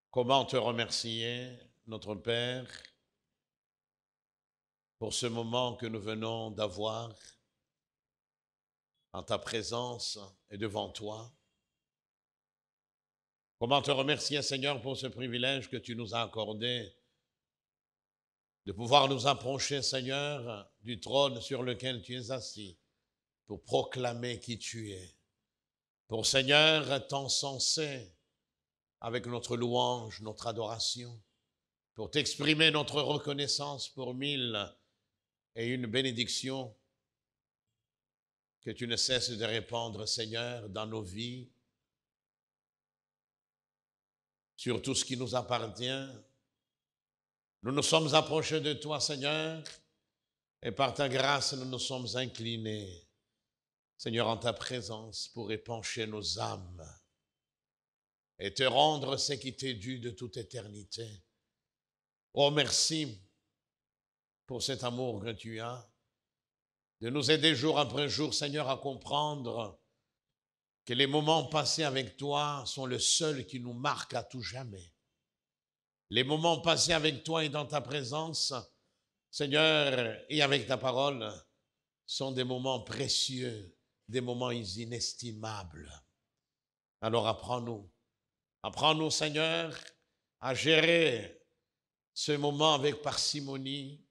Comment te remercier, notre Père, pour ce moment que nous venons d'avoir en ta présence et devant toi. Comment te remercier, Seigneur, pour ce privilège que tu nous as accordé de pouvoir nous approcher, Seigneur, du trône sur lequel tu es assis pour proclamer qui tu es. Pour, Seigneur, t'encenser avec notre louange, notre adoration, pour t'exprimer notre reconnaissance pour 1001 bénédictions que tu ne cesses de répandre, Seigneur, dans nos vies, sur tout ce qui nous appartient. Nous nous sommes approchés de toi, Seigneur, et par ta grâce, nous nous sommes inclinés, Seigneur, en ta présence pour épancher nos âmes et te rendre ce qui t'est dû de toute éternité. Oh, merci pour cet amour que tu as, de nous aider jour après jour, Seigneur, à comprendre que les moments passés avec toi sont le seul qui nous marque à tout jamais. Les moments passés avec toi et dans ta présence, Seigneur, et avec ta parole, sont des moments précieux, des moments inestimables. Alors apprends-nous, Seigneur, à gérer ce moment avec parcimonie,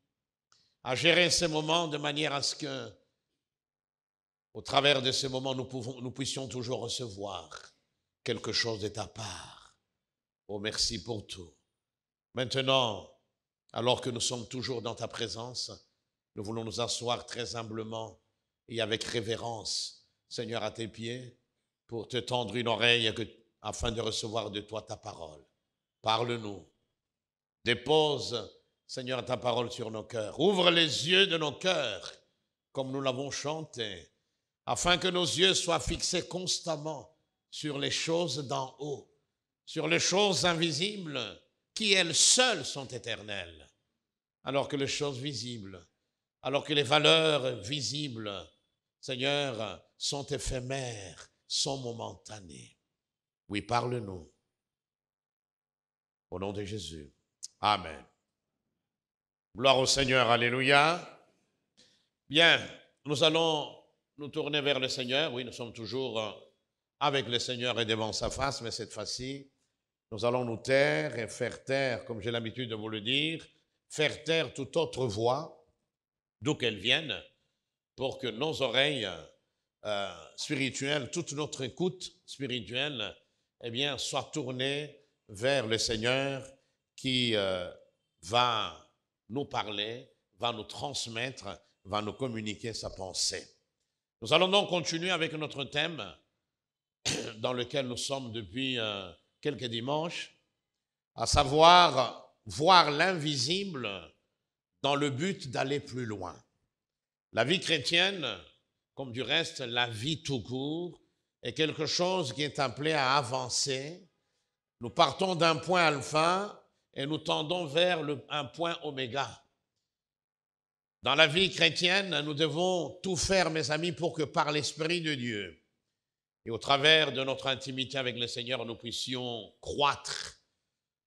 à gérer ces moments de manière à ce que, au travers de ces moments, nous puissions toujours recevoir quelque chose de ta part. Oh, merci pour tout. Maintenant, alors que nous sommes toujours dans ta présence, nous voulons nous asseoir très humblement et avec révérence, Seigneur, à tes pieds, pour te tendre une oreille afin de recevoir de toi ta parole. Parle-nous. Dépose, Seigneur, ta parole sur nos cœurs. Ouvre les yeux de nos cœurs, comme nous l'avons chanté, afin que nos yeux soient fixés constamment sur les choses d'en haut, sur les choses invisibles, qui elles seules sont éternelles, alors que les choses visibles, alors que les valeurs visibles, Seigneur, sont éphémères, sont momentanées. Oui, parle-nous. Au nom de Jésus. Amen. Gloire au Seigneur, alléluia. Bien, nous allons nous tourner vers le Seigneur. Oui, nous sommes toujours avec le Seigneur et devant sa face, mais cette fois-ci, nous allons nous taire et faire taire, comme j'ai l'habitude de vous le dire, faire taire toute autre voix, d'où qu'elle vienne, pour que nos oreilles spirituelles, toute notre écoute spirituelle, eh bien, soit tournée vers le Seigneur qui va nous parler, va nous transmettre, va nous communiquer sa pensée. Nous allons donc continuer avec notre thème dans lequel nous sommes depuis quelques dimanches, à savoir voir l'invisible dans le but d'aller plus loin. La vie chrétienne, comme du reste la vie tout court, est quelque chose qui est appelé à avancer. Nous partons d'un point alpha et nous tendons vers un point oméga. Dans la vie chrétienne, nous devons tout faire, mes amis, pour que par l'Esprit de Dieu et au travers de notre intimité avec le Seigneur, nous puissions croître,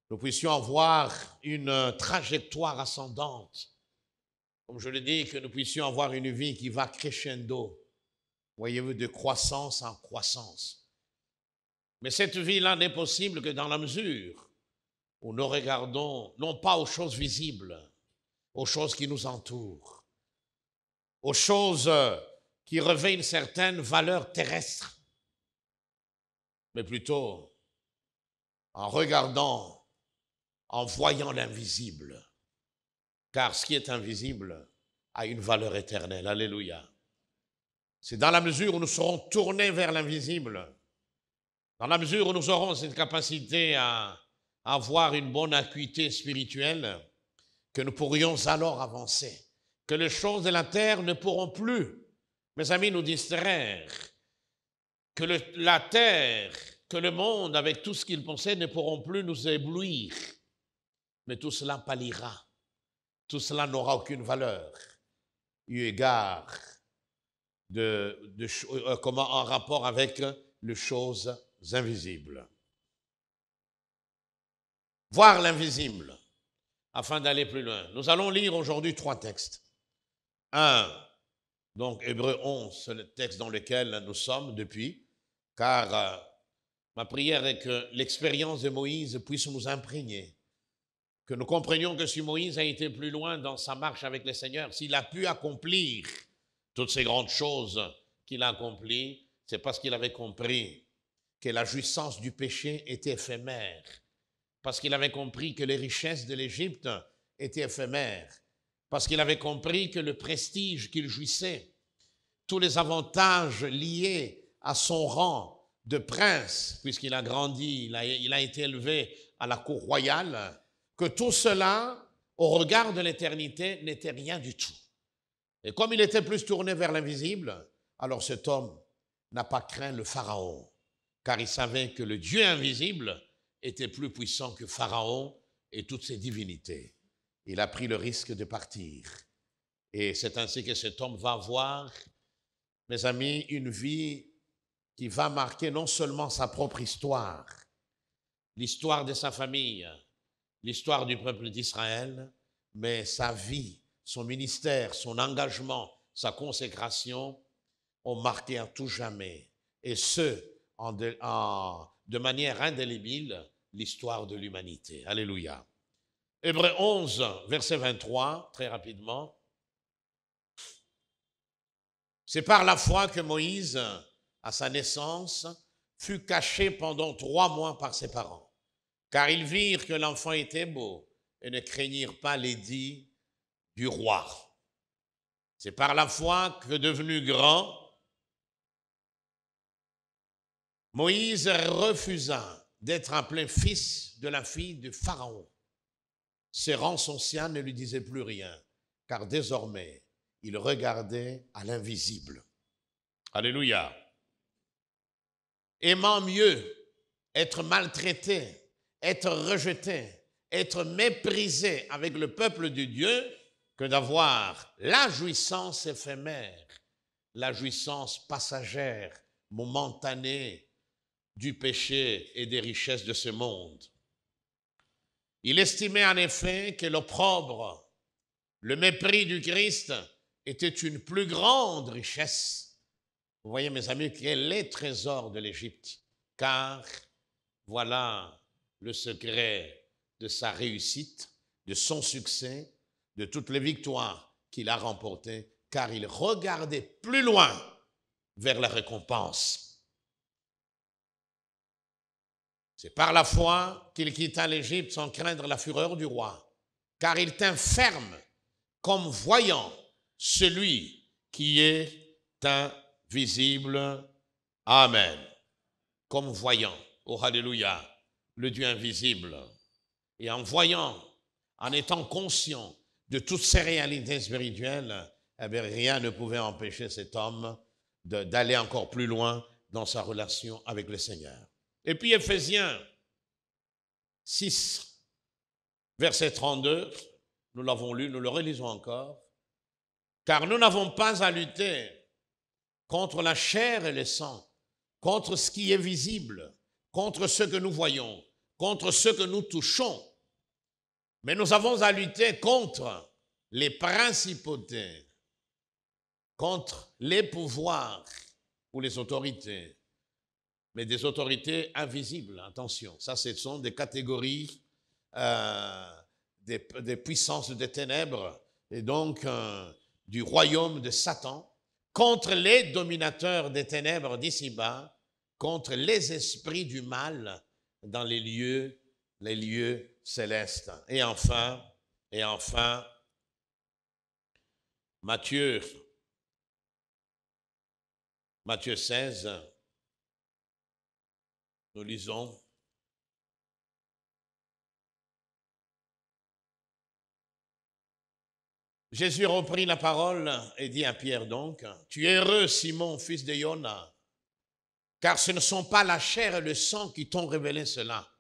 nous puissions avoir une trajectoire ascendante. Comme je le dis, que nous puissions avoir une vie qui va crescendo, voyez-vous, de croissance en croissance. Mais cette vie-là n'est possible que dans la mesure où nous regardons non pas aux choses visibles, aux choses qui nous entourent, aux choses qui revêtent une certaine valeur terrestre, mais plutôt en regardant, en voyant l'invisible. Car ce qui est invisible a une valeur éternelle. Alléluia. C'est dans la mesure où nous serons tournés vers l'invisible, dans la mesure où nous aurons cette capacité à avoir une bonne acuité spirituelle, que nous pourrions alors avancer, que les choses de la terre ne pourront plus, mes amis, nous distraire, que la terre, que le monde, avec tout ce qu'il possède, ne pourront plus nous éblouir, mais tout cela pâlira, tout cela n'aura aucune valeur, eu égard comment en rapport avec les choses invisibles. voir l'invisible, afin d'aller plus loin. Nous allons lire aujourd'hui 3 textes. Un, donc Hébreux 11, c'est le texte dans lequel nous sommes depuis, car ma prière est que l'expérience de Moïse puisse nous imprégner, que nous comprenions que si Moïse a été plus loin dans sa marche avec le Seigneur, s'il a pu accomplir toutes ces grandes choses qu'il a accomplies, c'est parce qu'il avait compris que la jouissance du péché était éphémère, parce qu'il avait compris que les richesses de l'Égypte étaient éphémères, parce qu'il avait compris que le prestige qu'il jouissait, tous les avantages liés à son rang de prince, puisqu'il a grandi, il a été élevé à la cour royale, que tout cela, au regard de l'éternité, n'était rien du tout. Et comme il était plus tourné vers l'invisible, alors cet homme n'a pas craint le Pharaon, car il savait que le Dieu invisible était plus puissant que Pharaon et toutes ses divinités. Il a pris le risque de partir. Et c'est ainsi que cet homme va avoir, mes amis, une vie qui va marquer non seulement sa propre histoire, l'histoire de sa famille, l'histoire du peuple d'Israël, mais sa vie, son ministère, son engagement, sa consécration ont marqué à tout jamais, et ce, de manière indélébile, l'histoire de l'humanité. Alléluia. Hébreux 11, verset 23, très rapidement. C'est par la foi que Moïse, à sa naissance, fut caché pendant 3 mois par ses parents, car ils virent que l'enfant était beau et ne craignirent pas l'édit du roi. C'est par la foi que, devenu grand, Moïse refusa d'être appelé fils de la fille de Pharaon. Ses rangs anciens ne lui disaient plus rien, car désormais, il regardait à l'invisible. Alléluia. Aimant mieux être maltraité, être rejeté, être méprisé avec le peuple de Dieu que d'avoir la jouissance éphémère, la jouissance passagère, momentanée du péché et des richesses de ce monde. Il estimait en effet que l'opprobre, le mépris du Christ était une plus grande richesse. Vous voyez, mes amis, qu'il est les trésors de l'Égypte, car voilà le secret de sa réussite, de son succès, de toutes les victoires qu'il a remportées, car il regardait plus loin vers la récompense. C'est par la foi qu'il quitta l'Égypte sans craindre la fureur du roi, car il tint ferme comme voyant celui qui est invisible. Amen. Comme voyant, oh alléluia, le Dieu invisible. Et en voyant, en étant conscient de toutes ces réalités spirituelles, eh bien, rien ne pouvait empêcher cet homme d'aller encore plus loin dans sa relation avec le Seigneur. Et puis Éphésiens 6, verset 32, nous l'avons lu, nous le relisons encore. Car nous n'avons pas à lutter contre la chair et le sang, contre ce qui est visible, contre ce que nous voyons, contre ce que nous touchons. Mais nous avons à lutter contre les principautés, contre les pouvoirs ou les autorités, mais des autorités invisibles, attention. Ça, ce sont des catégories, des puissances des ténèbres, et donc du royaume de Satan, contre les dominateurs des ténèbres d'ici-bas, contre les esprits du mal dans les lieux célestes. Et enfin, Matthieu 16, nous lisons. Jésus reprit la parole et dit à Pierre donc, « Tu es heureux, Simon, fils de Jona, car ce ne sont pas la chair et le sang qui t'ont révélé cela. »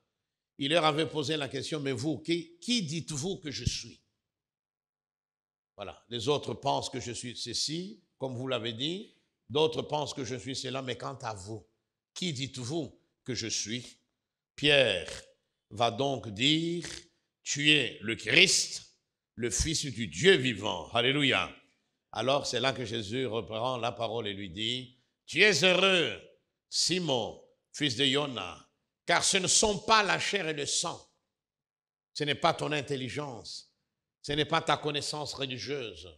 Il leur avait posé la question, « Mais vous, qui dites-vous que je suis ?» Voilà, les autres pensent que je suis ceci, comme vous l'avez dit, d'autres pensent que je suis cela, mais quant à vous, qui dites-vous que je suis? Pierre va donc dire, tu es le Christ, le Fils du Dieu vivant. Alléluia. Alors c'est là que Jésus reprend la parole et lui dit, tu es heureux, Simon, fils de Jona, car ce ne sont pas la chair et le sang, ce n'est pas ton intelligence, ce n'est pas ta connaissance religieuse,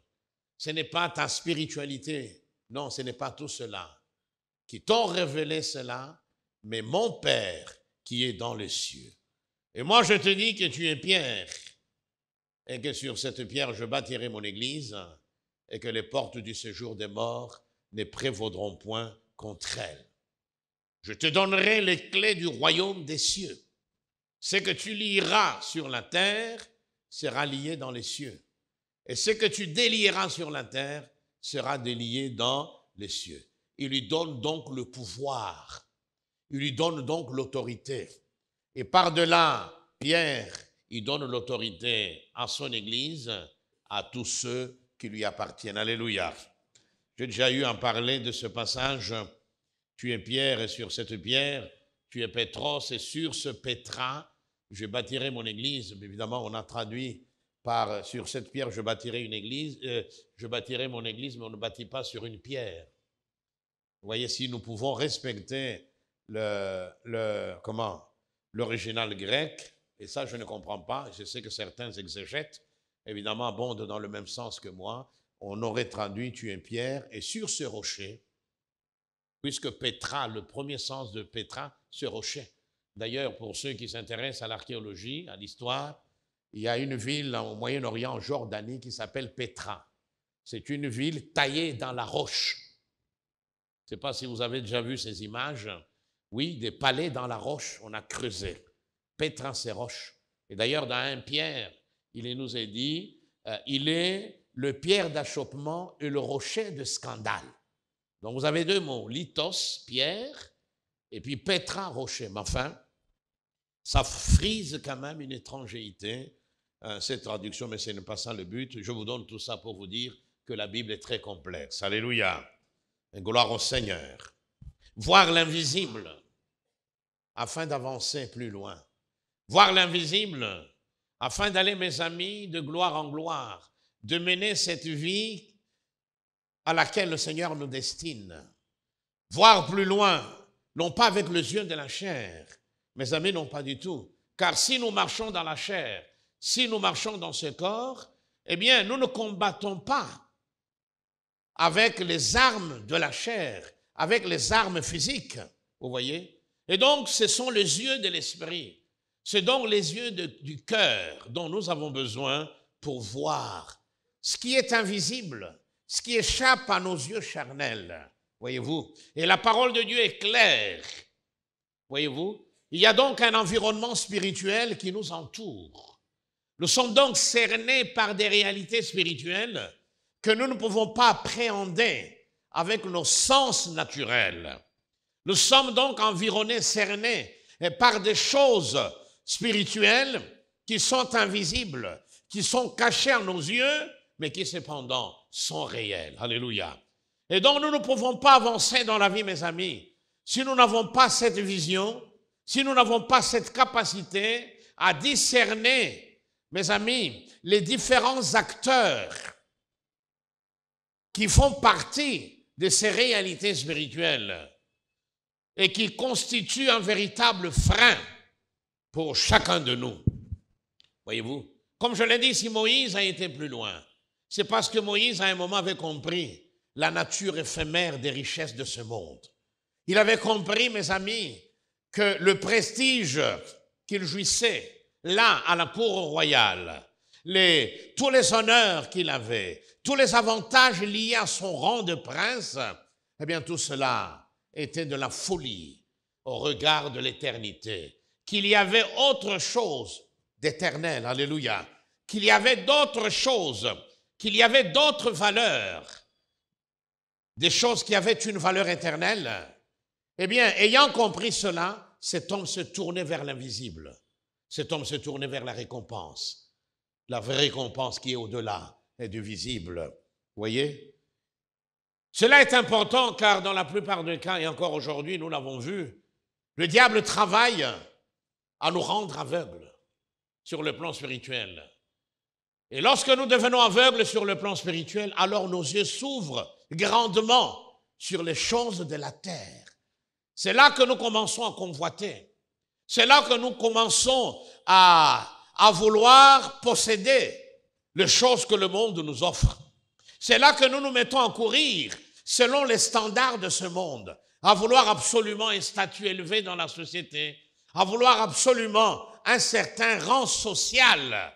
ce n'est pas ta spiritualité, non, ce n'est pas tout cela qui t'ont révélé cela, mais mon Père qui est dans les cieux. Et moi je te dis que tu es Pierre, et que sur cette pierre je bâtirai mon église, et que les portes du séjour des morts ne prévaudront point contre elle. Je te donnerai les clés du royaume des cieux. Ce que tu lieras sur la terre sera lié dans les cieux. Et ce que tu délieras sur la terre sera délié dans les cieux. Il lui donne donc le pouvoir. Il lui donne donc l'autorité. Et par-delà, Pierre, il donne l'autorité à son église, à tous ceux qui lui appartiennent. Alléluia. J'ai déjà eu à parler de ce passage. Tu es Pierre et sur cette pierre, tu es Pétros et sur ce Pétra, je bâtirai mon église. Évidemment, on a traduit par sur cette pierre, je bâtirai une église, je bâtirai mon église, mais on ne bâtit pas sur une pierre. Vous voyez, si nous pouvons respecter l'original grec, et ça je ne comprends pas, je sais que certains exégètes, évidemment, abondent dans le même sens que moi, on aurait traduit tu es Pierre, et sur ce rocher, puisque Pétra, le premier sens de Pétra, ce rocher. D'ailleurs, pour ceux qui s'intéressent à l'archéologie, à l'histoire, il y a une ville au Moyen-Orient, en Jordanie, qui s'appelle Pétra. C'est une ville taillée dans la roche. Je ne sais pas si vous avez déjà vu ces images. Oui, des palais dans la roche, on a creusé. Pétra, c'est roche. Et d'ailleurs, dans 1 Pierre, il nous est dit, il est le pierre d'achoppement et le rocher de scandale. Donc vous avez 2 mots, lithos, pierre, et puis pétra, rocher. Mais enfin, ça frise quand même une étrangeté, cette traduction, mais ce n'est pas ça le but. Je vous donne tout ça pour vous dire que la Bible est très complexe. Alléluia. Et gloire au Seigneur. Voir l'invisible afin d'avancer plus loin. Voir l'invisible afin d'aller, mes amis, de gloire en gloire, de mener cette vie à laquelle le Seigneur nous destine. Voir plus loin, non pas avec les yeux de la chair, mes amis, non pas du tout. Car si nous marchons dans la chair, si nous marchons dans ce corps, eh bien, nous ne combattons pas avec les armes de la chair, avec les armes physiques, vous voyez. Et donc, ce sont les yeux de l'esprit. C'est donc les yeux du cœur dont nous avons besoin pour voir ce qui est invisible, ce qui échappe à nos yeux charnels, voyez-vous. Et la parole de Dieu est claire, voyez-vous. Il y a donc un environnement spirituel qui nous entoure. Nous sommes donc cernés par des réalités spirituelles que nous ne pouvons pas appréhender avec nos sens naturels. Nous sommes donc environnés, cernés par des choses spirituelles qui sont invisibles, qui sont cachées à nos yeux, mais qui cependant sont réelles. Alléluia. Et donc nous ne pouvons pas avancer dans la vie, mes amis, si nous n'avons pas cette vision, si nous n'avons pas cette capacité à discerner, mes amis, les différents acteurs qui font partie de ces réalités spirituelles et qui constituent un véritable frein pour chacun de nous. Voyez-vous, comme je l'ai dit, si Moïse a été plus loin, c'est parce que Moïse, à un moment, avait compris la nature éphémère des richesses de ce monde. Il avait compris, mes amis, que le prestige qu'il jouissait là, à la cour royale, tous les honneurs qu'il avait, tous les avantages liés à son rang de prince, eh bien, tout cela était de la folie au regard de l'éternité. Qu'il y avait autre chose d'éternel, alléluia, qu'il y avait d'autres choses, qu'il y avait d'autres valeurs, des choses qui avaient une valeur éternelle. Eh bien, ayant compris cela, cet homme se tournait vers l'invisible. Cet homme se tournait vers la récompense. La vraie récompense qui est au-delà et du visible. Vous voyez? Cela est important car dans la plupart des cas, et encore aujourd'hui, nous l'avons vu, le diable travaille à nous rendre aveugles sur le plan spirituel. Et lorsque nous devenons aveugles sur le plan spirituel, alors nos yeux s'ouvrent grandement sur les choses de la terre. C'est là que nous commençons à convoiter. C'est là que nous commençons à vouloir posséder les choses que le monde nous offre. C'est là que nous nous mettons à courir selon les standards de ce monde, à vouloir absolument un statut élevé dans la société, à vouloir absolument un certain rang social.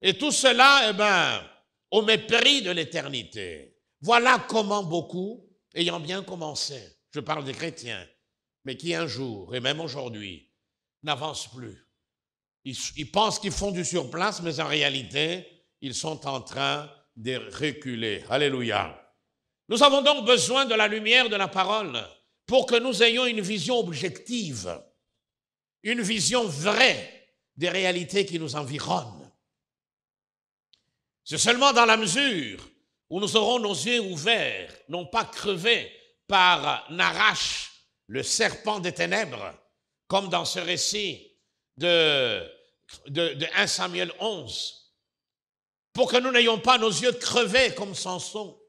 Et tout cela, au mépris de l'éternité. Voilà comment beaucoup, ayant bien commencé, je parle des chrétiens, mais qui un jour, et même aujourd'hui, n'avancent plus. Ils pensent qu'ils font du surplace, mais en réalité, ils sont en train de reculer. Alléluia. Nous avons donc besoin de la lumière de la parole pour que nous ayons une vision objective, une vision vraie des réalités qui nous environnent. C'est seulement dans la mesure où nous aurons nos yeux ouverts, non pas crevés par Nahash, le serpent des ténèbres, comme dans ce récit de 1 Samuel 11, pour que nous n'ayons pas nos yeux crevés comme Samson.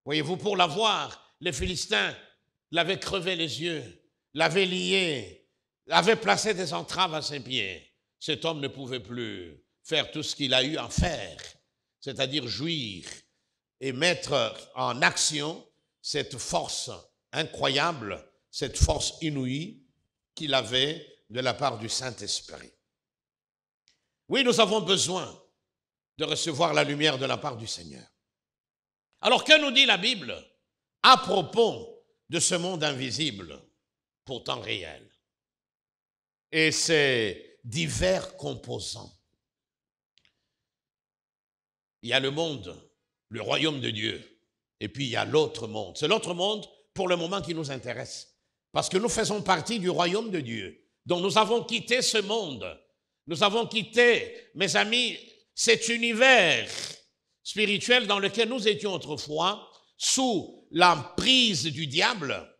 Voyez-vous, pour l'avoir, les Philistins l'avaient crevé les yeux, l'avaient lié, avaient placé des entraves à ses pieds. Cet homme ne pouvait plus faire tout ce qu'il a eu à faire, c'est-à-dire jouir et mettre en action cette force incroyable, cette force inouïe qu'il avait de la part du Saint-Esprit. Oui, nous avons besoin de recevoir la lumière de la part du Seigneur. Alors, que nous dit la Bible à propos de ce monde invisible, pourtant réel, et ses divers composants? Il y a le monde, le royaume de Dieu, et puis il y a l'autre monde. C'est l'autre monde, pour le moment, qui nous intéresse, parce que nous faisons partie du royaume de Dieu. Donc nous avons quitté ce monde. Nous avons quitté, mes amis, cet univers spirituel dans lequel nous étions autrefois, sous l'emprise du diable.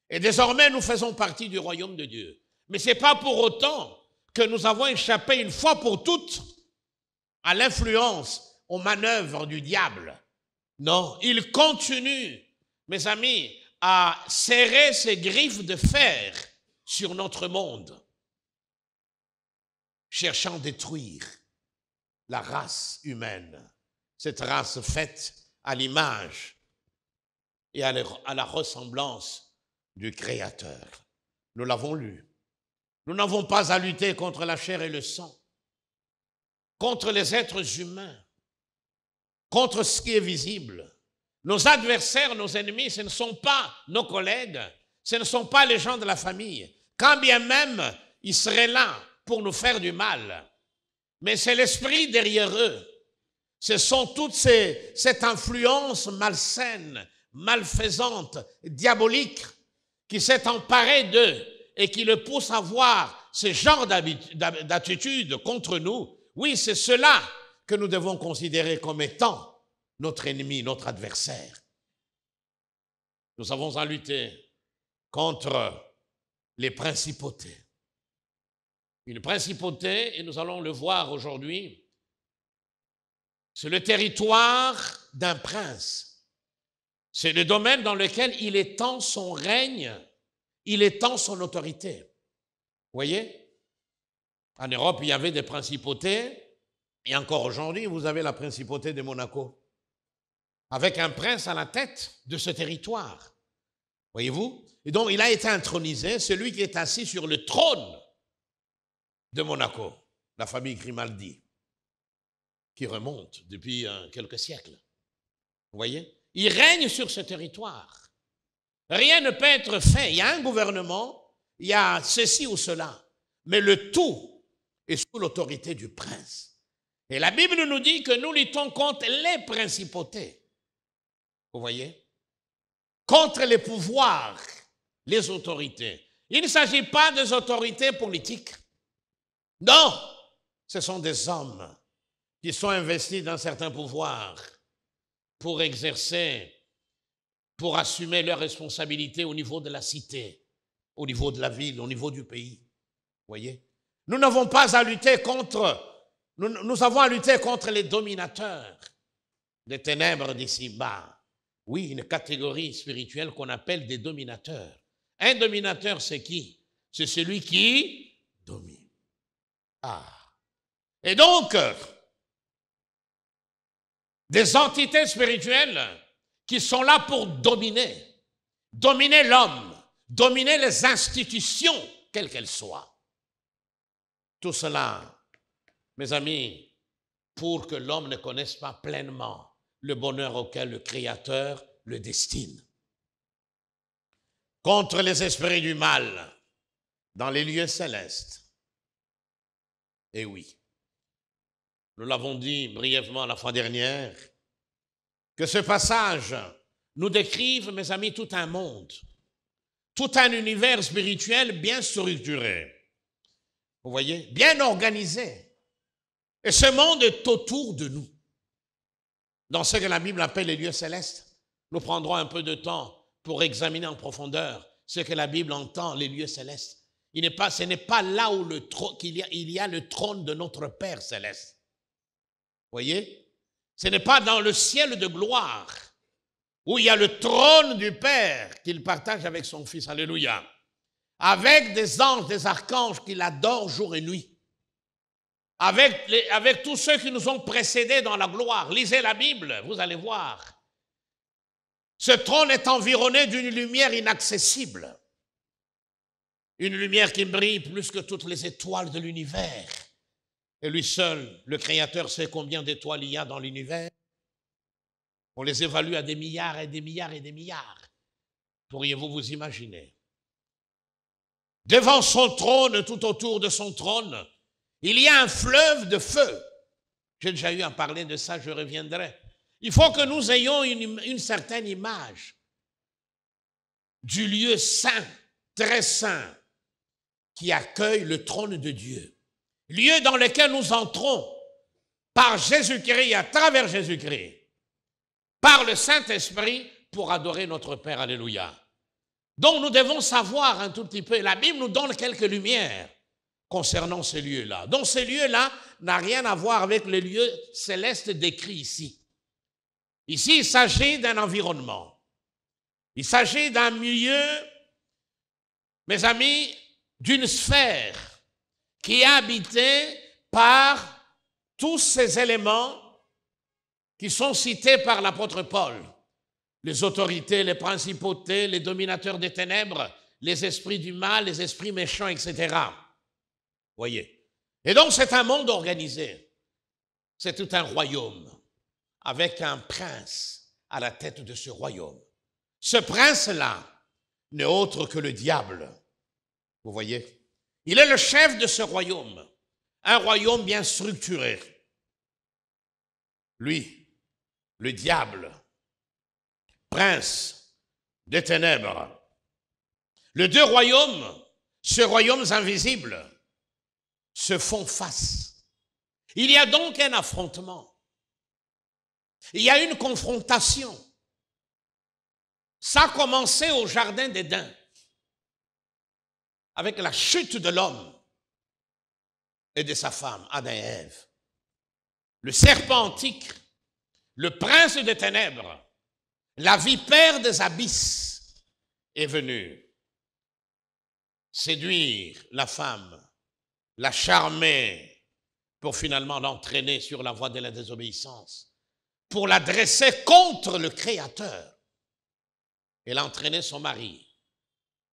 Et désormais, nous faisons partie du royaume de Dieu. Mais ce n'est pas pour autant que nous avons échappé une fois pour toutes à l'influence, aux manœuvres du diable. Non, il continue, mes amis, à serrer ses griffes de fer sur notre monde, cherchant à détruire la race humaine, cette race faite à l'image et à la ressemblance du Créateur. Nous l'avons lu. Nous n'avons pas à lutter contre la chair et le sang, contre les êtres humains, contre ce qui est visible. Nos adversaires, nos ennemis, ce ne sont pas nos collègues, ce ne sont pas les gens de la famille, quand bien même ils seraient là pour nous faire du mal. Mais c'est l'esprit derrière eux. Ce sont toute cette influence malsaine, malfaisante, diabolique qui s'est emparée d'eux et qui le pousse à avoir ce genre d'attitude contre nous. Oui, c'est cela que nous devons considérer comme étant notre ennemi, notre adversaire. Nous avons à lutter contre les principautés. Une principauté, et nous allons le voir aujourd'hui, c'est le territoire d'un prince. C'est le domaine dans lequel il étend son règne, il étend son autorité. Vous voyez? En Europe, il y avait des principautés, et encore aujourd'hui, vous avez la principauté de Monaco, avec un prince à la tête de ce territoire. Voyez-vous? Et donc, il a été intronisé, celui qui est assis sur le trône de Monaco, la famille Grimaldi, qui remonte depuis quelques siècles. Vous voyez? Il règne sur ce territoire. Rien ne peut être fait. Il y a un gouvernement, il y a ceci ou cela, mais le tout est sous l'autorité du prince. Et la Bible nous dit que nous luttons contre les principautés. Vous voyez? Contre les pouvoirs, les autorités. Il ne s'agit pas des autorités politiques. Non, ce sont des hommes qui sont investis dans certains pouvoirs pour exercer, pour assumer leurs responsabilités au niveau de la cité, au niveau de la ville, au niveau du pays. Voyez? Nous n'avons pas à lutter contre, nous avons à lutter contre les dominateurs des ténèbres d'ici-bas. Oui, une catégorie spirituelle qu'on appelle des dominateurs. Un dominateur, c'est qui? C'est celui qui domine. Ah. Et donc, des entités spirituelles qui sont là pour dominer l'homme, dominer les institutions, quelles qu'elles soient. Tout cela, mes amis, pour que l'homme ne connaisse pas pleinement le bonheur auquel le Créateur le destine. Contre les esprits du mal dans les lieux célestes. Et oui, nous l'avons dit brièvement la fois dernière, que ce passage nous décrive, mes amis, tout un monde, tout un univers spirituel bien structuré. Vous voyez, bien organisé. Et ce monde est autour de nous. Dans ce que la Bible appelle les lieux célestes, nous prendrons un peu de temps pour examiner en profondeur ce que la Bible entend, les lieux célestes. Ce n'est pas là où il y a le trône de notre Père céleste. Vous voyez? Ce n'est pas dans le ciel de gloire où il y a le trône du Père qu'il partage avec son Fils. Alléluia. Avec des anges, des archanges qu'il adore jour et nuit. Avec tous ceux qui nous ont précédés dans la gloire. Lisez la Bible, vous allez voir. Ce trône est environné d'une lumière inaccessible. Une lumière qui brille plus que toutes les étoiles de l'univers. Et lui seul, le Créateur, sait combien d'étoiles il y a dans l'univers. On les évalue à des milliards et des milliards et des milliards. Pourriez-vous vous imaginer? Devant son trône, tout autour de son trône, il y a un fleuve de feu. J'ai déjà eu à parler de ça, je reviendrai. Il faut que nous ayons une certaine image du lieu saint, très saint, qui accueille le trône de Dieu. Lieu dans lequel nous entrons par Jésus-Christ, à travers Jésus-Christ, par le Saint-Esprit, pour adorer notre Père. Alléluia. Donc nous devons savoir un tout petit peu, la Bible nous donne quelques lumières concernant ces lieux-là. Donc ces lieux-là n'ont rien à voir avec les lieux célestes décrits ici. Ici, il s'agit d'un environnement. Il s'agit d'un milieu, mes amis, d'une sphère qui est habitée par tous ces éléments qui sont cités par l'apôtre Paul. Les autorités, les principautés, les dominateurs des ténèbres, les esprits du mal, les esprits méchants, etc. Voyez. Et donc c'est un monde organisé. C'est tout un royaume avec un prince à la tête de ce royaume. Ce prince-là n'est autre que le diable. Vous voyez? Il est le chef de ce royaume. Un royaume bien structuré. Lui, le diable, prince des ténèbres. Les deux royaumes, ces royaumes invisibles, se font face. Il y a donc un affrontement. Il y a une confrontation. Ça a commencé au jardin d'Éden, avec la chute de l'homme et de sa femme, Adam et Ève. Le serpent antique, le prince des ténèbres, la vipère des abysses est venu séduire la femme, la charmer pour finalement l'entraîner sur la voie de la désobéissance, pour la dresser contre le Créateur. Elle a entraîné son mari.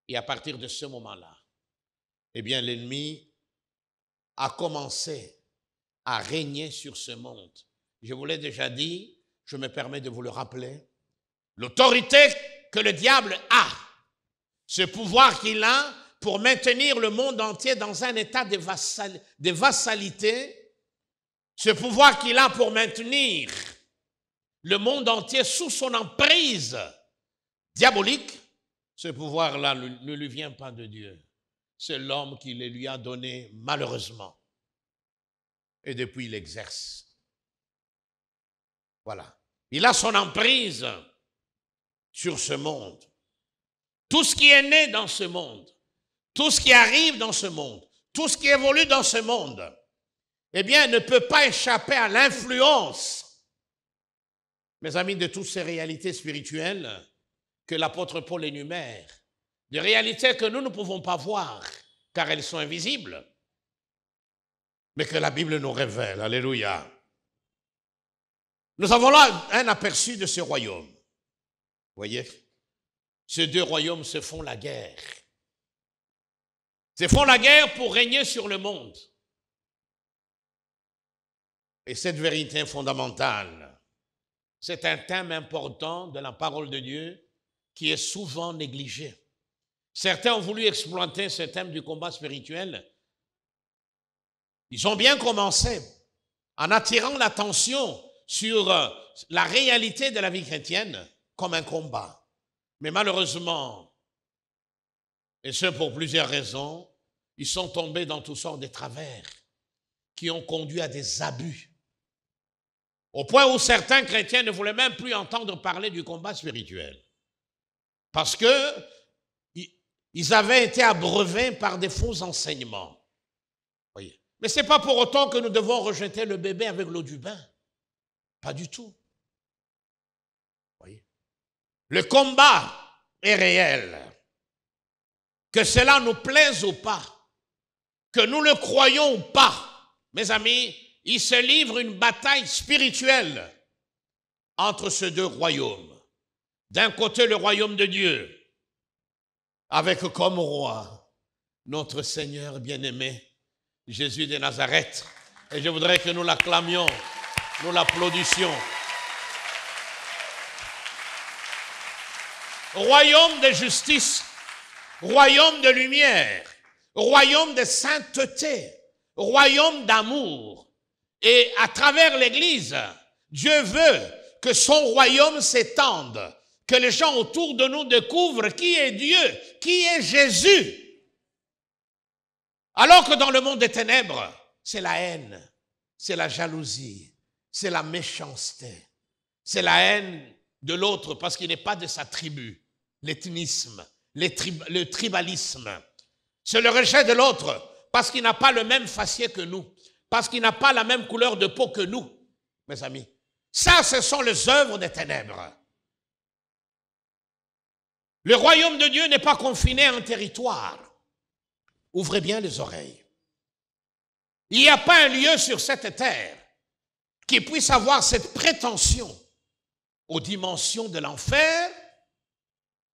Et à partir de ce moment-là, eh bien, l'ennemi a commencé à régner sur ce monde. Je vous l'ai déjà dit, je me permets de vous le rappeler. L'autorité que le diable a, ce pouvoir qu'il a pour maintenir le monde entier dans un état de vassalité, ce pouvoir qu'il a pour maintenir le monde entier sous son emprise diabolique, ce pouvoir-là ne lui vient pas de Dieu. C'est l'homme qui le lui a donné malheureusement. Et depuis, il exerce. Voilà. Il a son emprise sur ce monde. Tout ce qui est né dans ce monde, tout ce qui arrive dans ce monde, tout ce qui évolue dans ce monde, eh bien, ne peut pas échapper à l'influence, mes amis, de toutes ces réalités spirituelles que l'apôtre Paul énumère, des réalités que nous ne pouvons pas voir, car elles sont invisibles, mais que la Bible nous révèle. Alléluia. Nous avons là un aperçu de ce royaume. Vous voyez, ces deux royaumes se font la guerre. Se font la guerre pour régner sur le monde. Et cette vérité fondamentale, c'est un thème important de la parole de Dieu qui est souvent négligé. Certains ont voulu exploiter ce thème du combat spirituel. Ils ont bien commencé en attirant l'attention sur la réalité de la vie chrétienne comme un combat. Mais malheureusement, et ce pour plusieurs raisons, ils sont tombés dans toutes sortes de travers qui ont conduit à des abus. Au point où certains chrétiens ne voulaient même plus entendre parler du combat spirituel. Parce que ils avaient été abreuvés par des faux enseignements. Voyez. Mais ce n'est pas pour autant que nous devons rejeter le bébé avec l'eau du bain. Pas du tout. Voyez. Le combat est réel. Que cela nous plaise ou pas, que nous le croyons ou pas, mes amis, il se livre une bataille spirituelle entre ces deux royaumes. D'un côté, le royaume de Dieu, avec comme roi notre Seigneur bien-aimé, Jésus de Nazareth. Et je voudrais que nous l'acclamions, nous l'applaudissions. Royaume de justice, royaume de lumière, royaume de sainteté, royaume d'amour. Et à travers l'Église, Dieu veut que son royaume s'étende, que les gens autour de nous découvrent qui est Dieu, qui est Jésus. Alors que dans le monde des ténèbres, c'est la haine, c'est la jalousie, c'est la méchanceté, c'est la haine de l'autre parce qu'il n'est pas de sa tribu, l'ethnisme, le tribalisme. C'est le rejet de l'autre parce qu'il n'a pas le même faciès que nous, parce qu'il n'a pas la même couleur de peau que nous, mes amis. Ça, ce sont les œuvres des ténèbres. Le royaume de Dieu n'est pas confiné à un territoire. Ouvrez bien les oreilles. Il n'y a pas un lieu sur cette terre qui puisse avoir cette prétention aux dimensions de l'enfer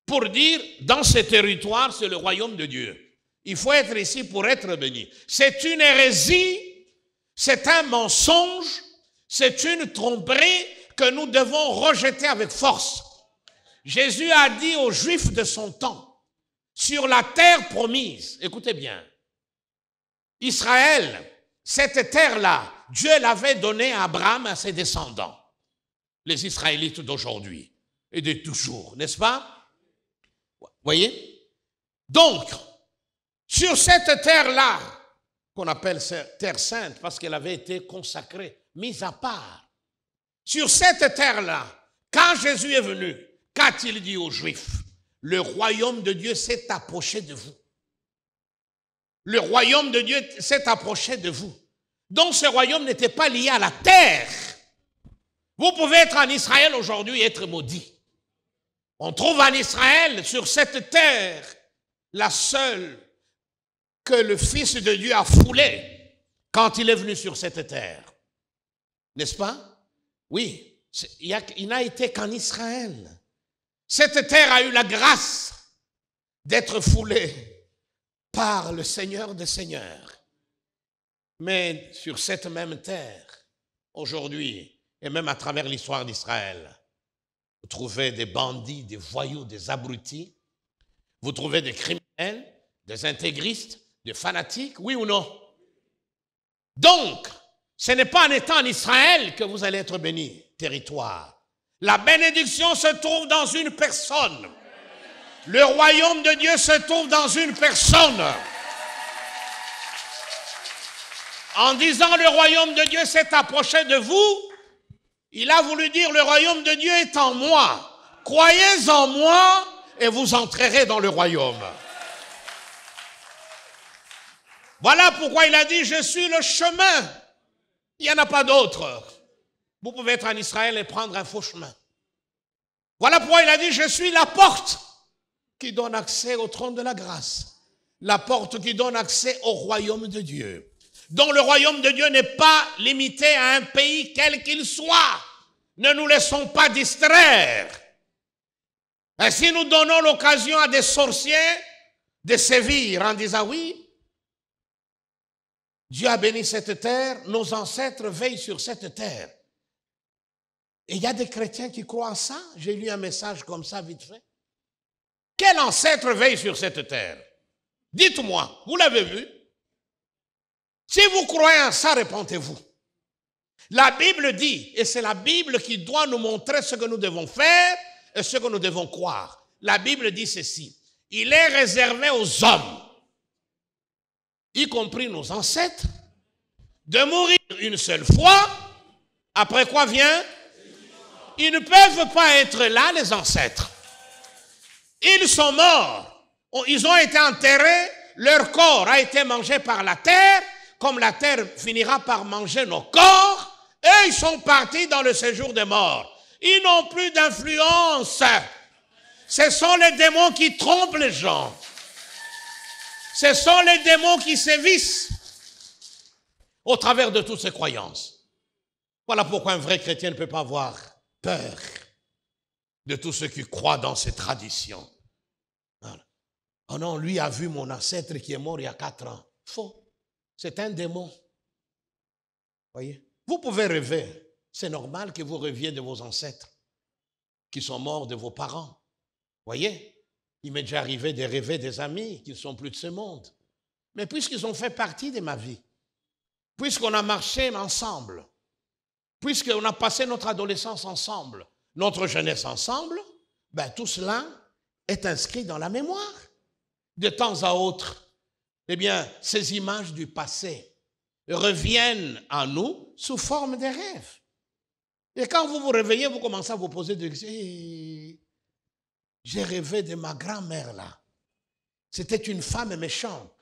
pour dire, dans ce territoire, c'est le royaume de Dieu. Il faut être ici pour être béni. C'est une hérésie, c'est un mensonge, c'est une tromperie que nous devons rejeter avec force. Jésus a dit aux Juifs de son temps, sur la terre promise, écoutez bien, Israël, cette terre-là, Dieu l'avait donnée à Abraham et à ses descendants, les Israélites d'aujourd'hui et de toujours, n'est-ce pas? Voyez? Donc, sur cette terre-là, qu'on appelle terre sainte parce qu'elle avait été consacrée, mise à part, sur cette terre-là, quand Jésus est venu, qu'a-t-il dit aux Juifs? Le royaume de Dieu s'est approché de vous. Le royaume de Dieu s'est approché de vous. Donc ce royaume n'était pas lié à la terre. Vous pouvez être en Israël aujourd'hui et être maudit. On trouve en Israël, sur cette terre, la seule que le Fils de Dieu a foulée quand il est venu sur cette terre. N'est-ce pas? Oui, il n'a été qu'en Israël. Cette terre a eu la grâce d'être foulée par le Seigneur des Seigneurs. Mais sur cette même terre, aujourd'hui, et même à travers l'histoire d'Israël, vous trouvez des bandits, des voyous, des abrutis, vous trouvez des criminels, des intégristes, des fanatiques, oui ou non? Donc, ce n'est pas en étant en Israël que vous allez être bénis, territoire. La bénédiction se trouve dans une personne. Le royaume de Dieu se trouve dans une personne. En disant le royaume de Dieu s'est approché de vous, il a voulu dire le royaume de Dieu est en moi. Croyez en moi et vous entrerez dans le royaume. Voilà pourquoi il a dit, je suis le chemin. Il n'y en a pas d'autre. Vous pouvez être en Israël et prendre un faux chemin. Voilà pourquoi il a dit, je suis la porte qui donne accès au trône de la grâce. La porte qui donne accès au royaume de Dieu. Donc le royaume de Dieu n'est pas limité à un pays quel qu'il soit. Ne nous laissons pas distraire. Et si nous donnons l'occasion à des sorciers de sévir en disant oui, Dieu a béni cette terre, nos ancêtres veillent sur cette terre. Et il y a des chrétiens qui croient en ça. J'ai lu un message comme ça vite fait. Quel ancêtre veille sur cette terre? Dites-moi, vous l'avez vu? Si vous croyez en ça, répondez-vous. La Bible dit, et c'est la Bible qui doit nous montrer ce que nous devons faire et ce que nous devons croire. La Bible dit ceci, il est réservé aux hommes, y compris nos ancêtres, de mourir une seule fois, après quoi vient? Ils ne peuvent pas être là, les ancêtres. Ils sont morts, ils ont été enterrés, leur corps a été mangé par la terre, comme la terre finira par manger nos corps, et ils sont partis dans le séjour des morts. Ils n'ont plus d'influence. Ce sont les démons qui trompent les gens. Ce sont les démons qui sévissent au travers de toutes ces croyances. Voilà pourquoi un vrai chrétien ne peut pas avoir peur de tous ceux qui croient dans ces traditions. Voilà. Oh non, lui a vu mon ancêtre qui est mort il y a 4 ans. Faux. C'est un démon. Voyez? Vous pouvez rêver. C'est normal que vous rêviez de vos ancêtres qui sont morts, de vos parents. Voyez? Il m'est déjà arrivé de rêver des amis qui ne sont plus de ce monde. Mais puisqu'ils ont fait partie de ma vie, puisqu'on a marché ensemble, puisqu'on a passé notre adolescence ensemble, notre jeunesse ensemble, ben tout cela est inscrit dans la mémoire. De temps à autre, eh bien, ces images du passé reviennent à nous sous forme de rêves. Et quand vous vous réveillez, vous commencez à vous poser des questions. Hey, j'ai rêvé de ma grand-mère là. C'était une femme méchante.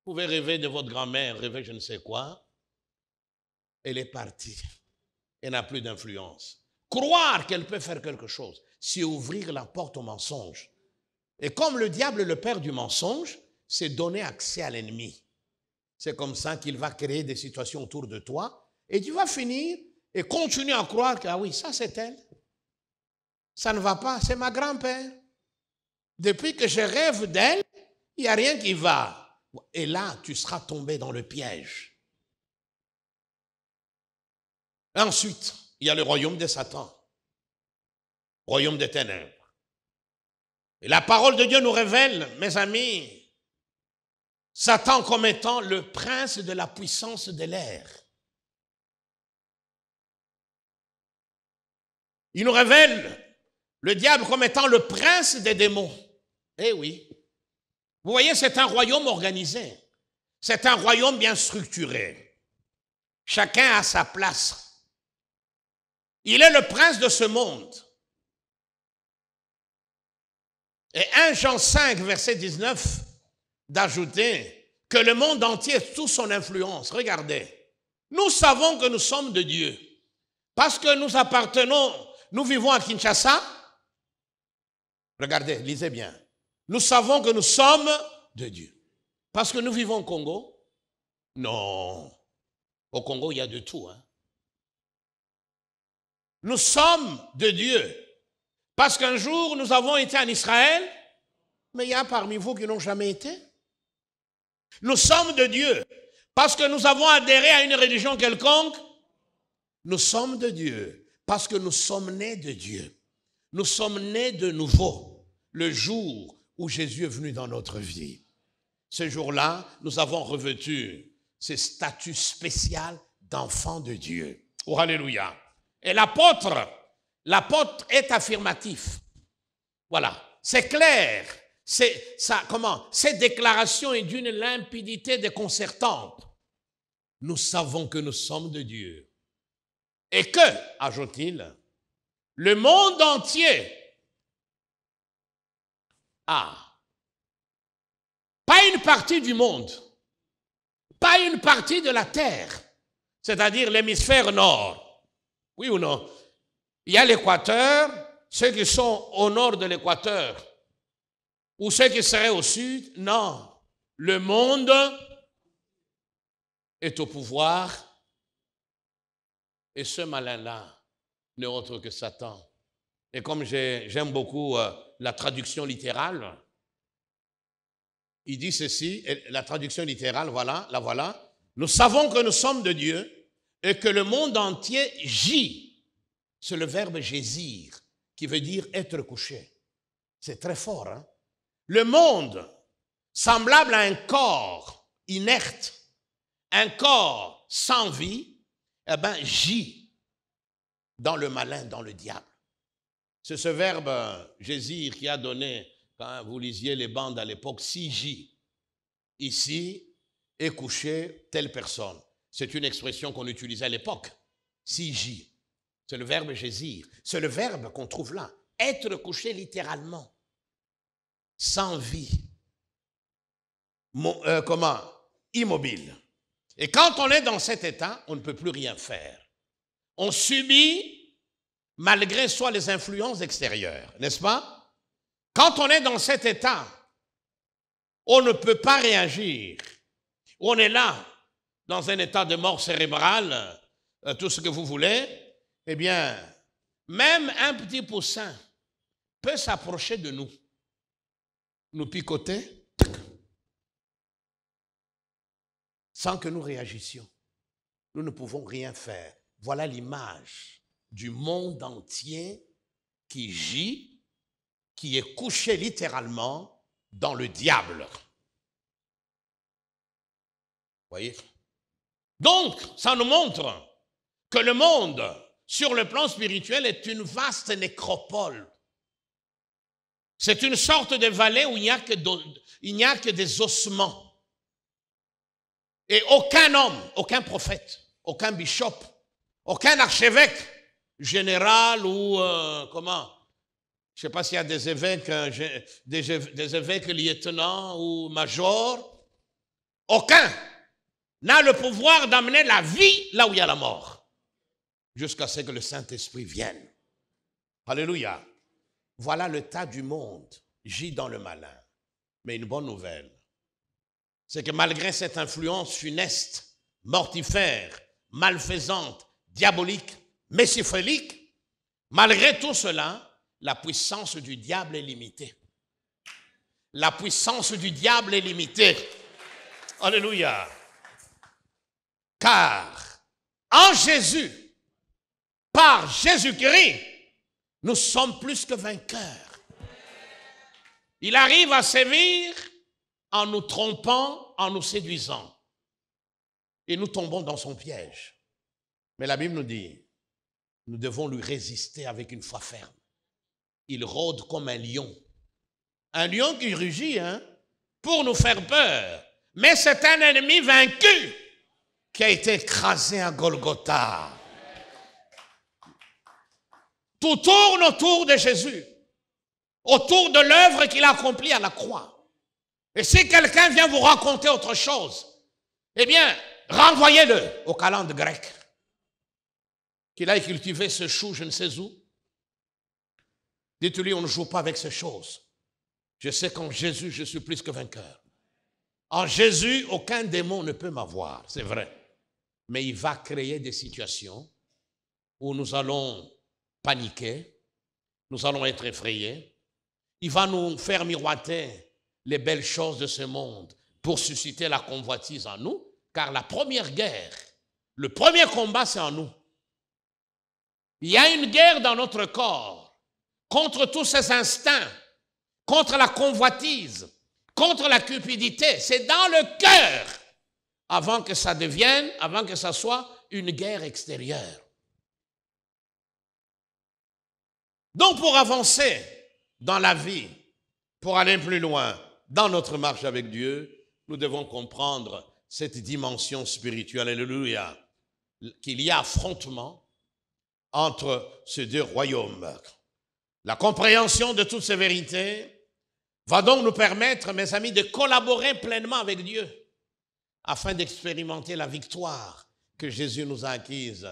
Vous pouvez rêver de votre grand-mère, rêver je ne sais quoi. Elle est partie. Elle n'a plus d'influence. Croire qu'elle peut faire quelque chose, c'est ouvrir la porte au mensonge. Et comme le diable est le père du mensonge, c'est donner accès à l'ennemi. C'est comme ça qu'il va créer des situations autour de toi et tu vas finir et continuer à croire que, ah oui, ça c'est elle. Ça ne va pas, c'est ma grand-père. Depuis que je rêve d'elle, il n'y a rien qui va. Et là, tu seras tombé dans le piège. Ensuite, il y a le royaume de Satan, royaume des ténèbres. Et la parole de Dieu nous révèle, mes amis, Satan comme étant le prince de la puissance de l'air. Il nous révèle le diable comme étant le prince des démons. Eh oui. Vous voyez, c'est un royaume organisé. C'est un royaume bien structuré. Chacun a sa place. Il est le prince de ce monde. Et 1 Jean 5, verset 19, d'ajouter que le monde entier est sous son influence. Regardez, nous savons que nous sommes de Dieu. Parce que nous appartenons, nous vivons à Kinshasa. Regardez, lisez bien. Nous savons que nous sommes de Dieu. Parce que nous vivons au Congo? Non. Au Congo, il y a de tout. Hein. Nous sommes de Dieu. Parce qu'un jour, nous avons été en Israël, mais il y a parmi vous qui n'ont jamais été. Nous sommes de Dieu. Parce que nous avons adhéré à une religion quelconque, nous sommes de Dieu. Parce que nous sommes nés de Dieu. Nous sommes nés de nouveau le jour où Jésus est venu dans notre vie. Ce jour-là, nous avons revêtu ce statut spécial d'enfant de Dieu. Oh, alléluia. Et l'apôtre est affirmatif. Voilà, c'est clair. Cette déclaration est d'une limpidité déconcertante. Nous savons que nous sommes de Dieu. Et que, ajoute-t-il, le monde entier a, pas une partie du monde, pas une partie de la terre, c'est-à-dire l'hémisphère nord. Oui ou non? Il y a l'équateur, ceux qui sont au nord de l'équateur, ou ceux qui seraient au sud. Non, le monde est au pouvoir et ce malin-là n'est autre que Satan. Et comme j'aime beaucoup la traduction littérale, il dit ceci, la traduction littérale, voilà, la voilà. Nous savons que nous sommes de Dieu et que le monde entier gît. C'est le verbe gésir, qui veut dire être couché. C'est très fort, hein? Le monde, semblable à un corps inerte, un corps sans vie, eh bien, gît dans le malin, dans le diable. C'est ce verbe gésir qui a donné, quand vous lisiez les bandes à l'époque, si gît. Ici est couché telle personne. C'est une expression qu'on utilisait à l'époque. Si gît. C'est le verbe gésir. C'est le verbe qu'on trouve là. Être couché littéralement. Sans vie. Immobile. Et quand on est dans cet état, on ne peut plus rien faire. On subit malgré soit les influences extérieures, n'est-ce pas? Quand on est dans cet état, on ne peut pas réagir. On est là, dans un état de mort cérébrale, tout ce que vous voulez, eh bien, même un petit poussin peut s'approcher de nous, nous picoter, sans que nous réagissions. Nous ne pouvons rien faire. Voilà l'image du monde entier qui gît, qui est couché littéralement dans le diable. Voyez? Donc, ça nous montre que le monde, sur le plan spirituel, est une vaste nécropole. C'est une sorte de vallée où il n'y a que des ossements. Et aucun homme, aucun prophète, aucun bishop, aucun archevêque, général ou je ne sais pas s'il y a des évêques, des évêques lieutenants ou majors, aucun n'a le pouvoir d'amener la vie là où il y a la mort, jusqu'à ce que le Saint-Esprit vienne. Alléluia. Voilà le tas du monde, gît dans le malin. Mais une bonne nouvelle, c'est que malgré cette influence funeste, mortifère, malfaisante, diabolique, messipholique, malgré tout cela, la puissance du diable est limitée. La puissance du diable est limitée. Alléluia. Car en Jésus, par Jésus-Christ, nous sommes plus que vainqueurs. Il arrive à sévir en nous trompant, en nous séduisant. Et nous tombons dans son piège. Mais la Bible nous dit, nous devons lui résister avec une foi ferme. Il rôde comme un lion. Un lion qui rugit, hein, pour nous faire peur. Mais c'est un ennemi vaincu qui a été écrasé à Golgotha. Tout tourne autour de Jésus, autour de l'œuvre qu'il a accomplie à la croix. Et si quelqu'un vient vous raconter autre chose, eh bien, renvoyez-le au calende grec. Qu'il aille cultiver ce chou je ne sais où. Dites-lui, on ne joue pas avec ces choses. Je sais qu'en Jésus, je suis plus que vainqueur. En Jésus, aucun démon ne peut m'avoir, c'est vrai. Mais il va créer des situations où nous allons paniquer, nous allons être effrayés. Il va nous faire miroiter les belles choses de ce monde pour susciter la convoitise en nous, car la première guerre, le premier combat, c'est en nous. Il y a une guerre dans notre corps contre tous ces instincts, contre la convoitise, contre la cupidité. C'est dans le cœur avant que ça devienne, avant que ça soit une guerre extérieure. Donc pour avancer dans la vie, pour aller plus loin dans notre marche avec Dieu, nous devons comprendre cette dimension spirituelle, alléluia, qu'il y a affrontement entre ces deux royaumes. La compréhension de toutes ces vérités va donc nous permettre, mes amis, de collaborer pleinement avec Dieu. afin d'expérimenter la victoire que Jésus nous a acquise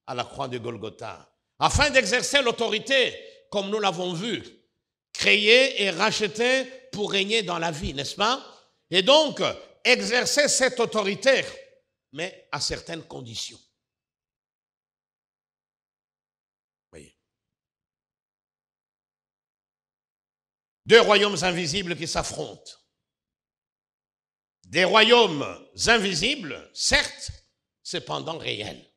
à la croix de Golgotha, afin d'exercer l'autorité, comme nous l'avons vu, créée et rachetée pour régner dans la vie, n'est-ce pas? Et donc, exercer cette autorité, mais à certaines conditions. Voyez. Deux royaumes invisibles qui s'affrontent. Des royaumes invisibles, certes, cependant réels.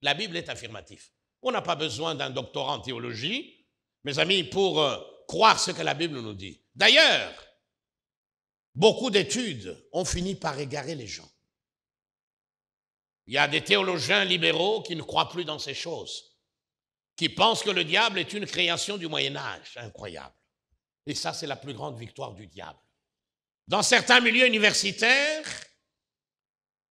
La Bible est affirmative. On n'a pas besoin d'un doctorat en théologie, mes amis, pour croire ce que la Bible nous dit. D'ailleurs, beaucoup d'études ont fini par égarer les gens. Il y a des théologiens libéraux qui ne croient plus dans ces choses, qui pensent que le diable est une création du Moyen-Âge. Incroyable. Et ça, c'est la plus grande victoire du diable. Dans certains milieux universitaires,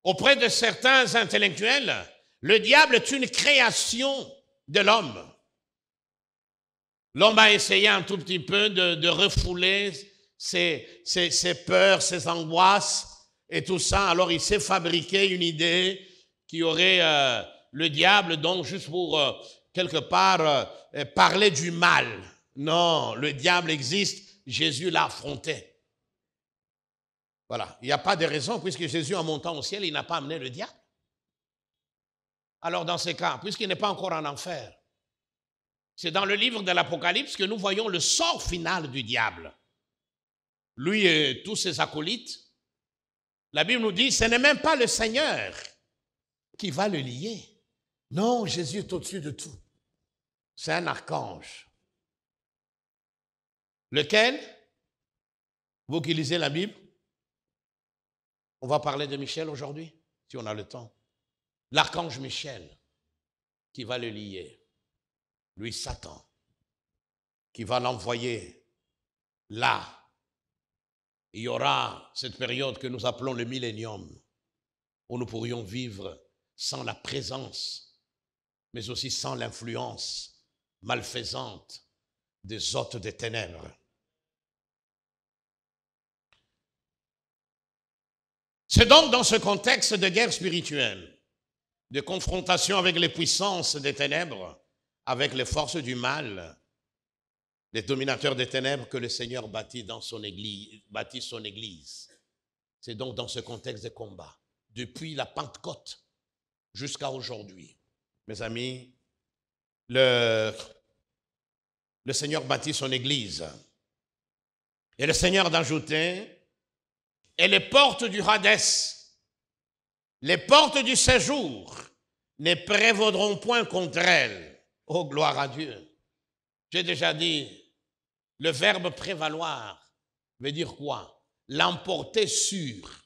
auprès de certains intellectuels, le diable est une création de l'homme. L'homme a essayé un tout petit peu de refouler ses peurs, ses angoisses et tout ça. Alors il s'est fabriqué une idée qui aurait le diable, donc juste pour quelque part parler du mal. Non, le diable existe, Jésus l'a affronté. Voilà, il n'y a pas de raison, puisque Jésus, en montant au ciel, il n'a pas amené le diable. Alors dans ces cas, puisqu'il n'est pas encore en enfer, c'est dans le livre de l'Apocalypse que nous voyons le sort final du diable. Lui et tous ses acolytes, la Bible nous dit, ce n'est même pas le Seigneur qui va le lier. Non, Jésus est au-dessus de tout. C'est un archange. Lequel? Vous qui lisez la Bible? On va parler de Michel aujourd'hui, si on a le temps. L'archange Michel qui va le lier. Lui, Satan, qui va l'envoyer là. Il y aura cette période que nous appelons le millénium, où nous pourrions vivre sans la présence, mais aussi sans l'influence malfaisante des hôtes des ténèbres. C'est donc dans ce contexte de guerre spirituelle, de confrontation avec les puissances des ténèbres, avec les forces du mal, les dominateurs des ténèbres, que le Seigneur bâtit son Église. C'est donc dans ce contexte de combat, depuis la Pentecôte jusqu'à aujourd'hui. Mes amis, le Seigneur bâtit son Église. Et le Seigneur d'ajouter, et les portes du Hadès, les portes du séjour, ne prévaudront point contre elle. Oh, gloire à Dieu. J'ai déjà dit, le verbe prévaloir veut dire quoi? L'emporter sur,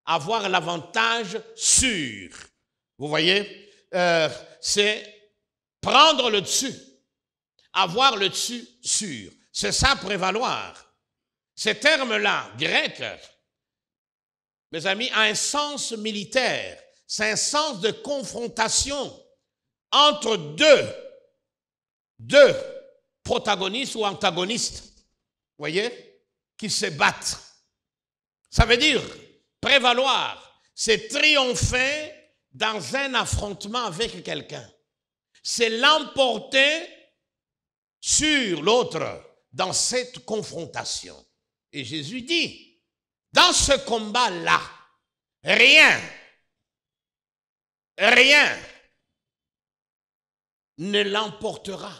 avoir l'avantage sur. Vous voyez, c'est prendre le dessus, avoir le dessus sur. C'est ça, prévaloir. Ce terme-là, grec, mes amis, a un sens militaire. C'est un sens de confrontation entre deux protagonistes ou antagonistes, vous voyez, qui se battent. Ça veut dire prévaloir, c'est triompher dans un affrontement avec quelqu'un. C'est l'emporter sur l'autre dans cette confrontation. Et Jésus dit, dans ce combat-là, rien ne l'emportera.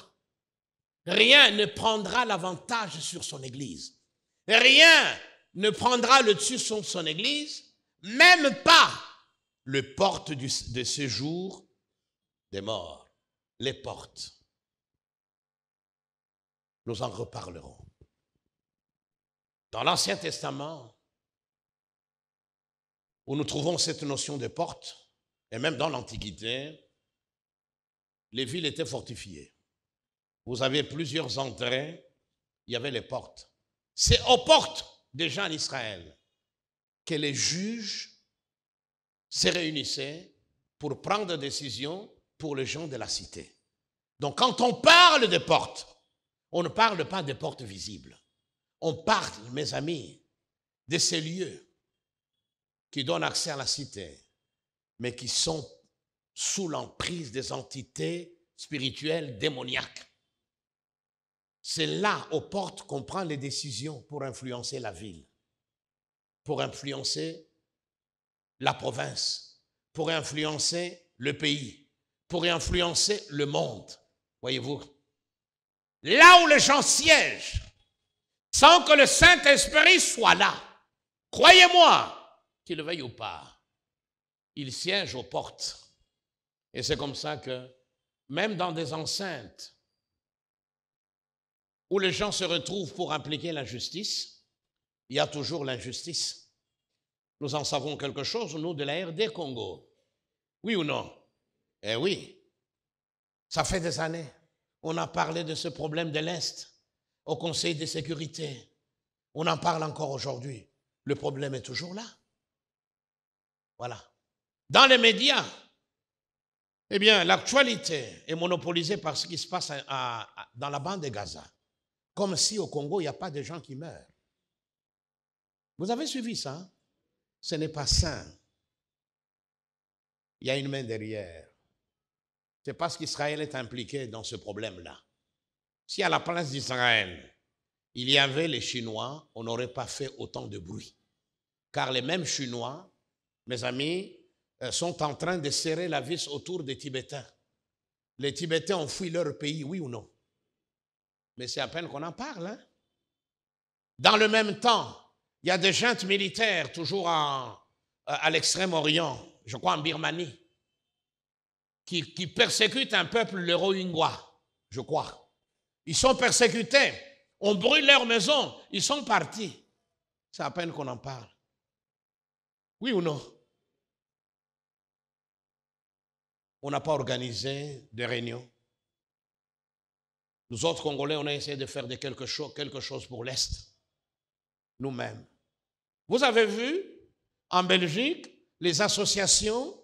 Rien ne prendra l'avantage sur son Église. Rien ne prendra le dessus sur son Église, même pas les portes de séjour des morts. Les portes. Nous en reparlerons. Dans l'Ancien Testament, où nous trouvons cette notion de porte, et même dans l'Antiquité, les villes étaient fortifiées. Vous avez plusieurs entrées, il y avait les portes. C'est aux portes déjà en Israël que les juges se réunissaient pour prendre des décisions pour les gens de la cité. Donc quand on parle des portes, on ne parle pas des portes visibles. On parle, mes amis, de ces lieux qui donnent accès à la cité, mais qui sont sous l'emprise des entités spirituelles démoniaques. C'est là, aux portes, qu'on prend les décisions pour influencer la ville, pour influencer la province, pour influencer le pays, pour influencer le monde. Voyez-vous, là où les gens siègent, sans que le Saint-Esprit soit là, croyez-moi, qu'il le veuille ou pas, il siège aux portes. Et c'est comme ça que, même dans des enceintes où les gens se retrouvent pour appliquer la justice, il y a toujours l'injustice. Nous en savons quelque chose, nous, de la RD Congo. Oui ou non? Eh oui. Ça fait des années. On a parlé de ce problème de l'Est au Conseil de sécurité. On en parle encore aujourd'hui. Le problème est toujours là. Voilà. Dans les médias, eh bien, l'actualité est monopolisée par ce qui se passe dans la bande de Gaza. Comme si au Congo, il n'y a pas de gens qui meurent. Vous avez suivi ça? Ce n'est pas sain. Il y a une main derrière. C'est parce qu'Israël est impliqué dans ce problème-là. Si à la place d'Israël, il y avait les Chinois, on n'aurait pas fait autant de bruit. Car les mêmes Chinois, mes amis, sont en train de serrer la vis autour des Tibétains. Les Tibétains ont fui leur pays, oui ou non? Mais c'est à peine qu'on en parle. Hein? Dans le même temps, il y a des juntes militaires, toujours à l'Extrême-Orient, je crois en Birmanie, qui persécutent un peuple, le Rohingya, je crois. Ils sont persécutés, on brûle leurs maisons, ils sont partis. C'est à peine qu'on en parle. Oui ou non? On n'a pas organisé de réunions. Nous autres Congolais, on a essayé de faire quelque chose pour l'Est, nous-mêmes. Vous avez vu, en Belgique, les associations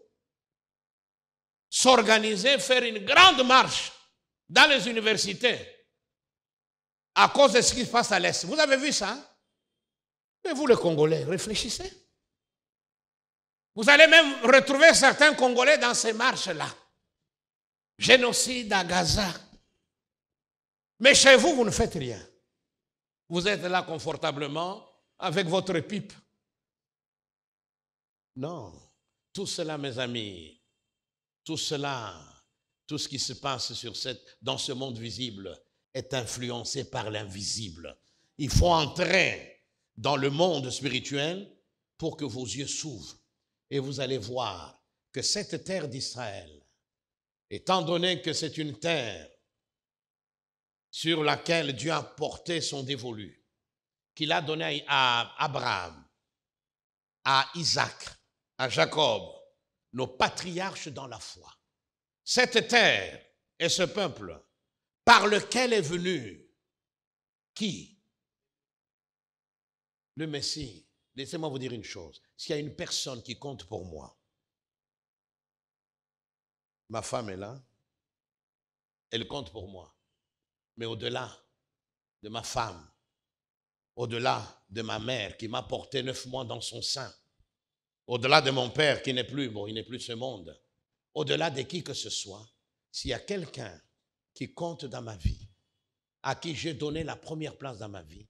s'organiser, faire une grande marche dans les universités à cause de ce qui se passe à l'Est. Vous avez vu ça? Mais vous, les Congolais, réfléchissez. Vous allez même retrouver certains Congolais dans ces marches-là. Génocide à Gaza. Mais chez vous, vous ne faites rien. Vous êtes là confortablement avec votre pipe. Non. Tout cela, mes amis, tout cela, tout ce qui se passe dans ce monde visible est influencé par l'invisible. Il faut entrer dans le monde spirituel pour que vos yeux s'ouvrent. Et vous allez voir que cette terre d'Israël, étant donné que c'est une terre sur laquelle Dieu a porté son dévolu, qu'il a donné à Abraham, à Isaac, à Jacob, nos patriarches dans la foi. Cette terre et ce peuple par lequel est venu qui? Le Messie. Laissez-moi vous dire une chose. S'il y a une personne qui compte pour moi, ma femme est là, elle compte pour moi. Mais au-delà de ma femme, au-delà de ma mère qui m'a porté 9 mois dans son sein, au-delà de mon père qui n'est plus, il n'est plus de ce monde, au-delà de qui que ce soit, s'il y a quelqu'un qui compte dans ma vie, à qui j'ai donné la première place dans ma vie,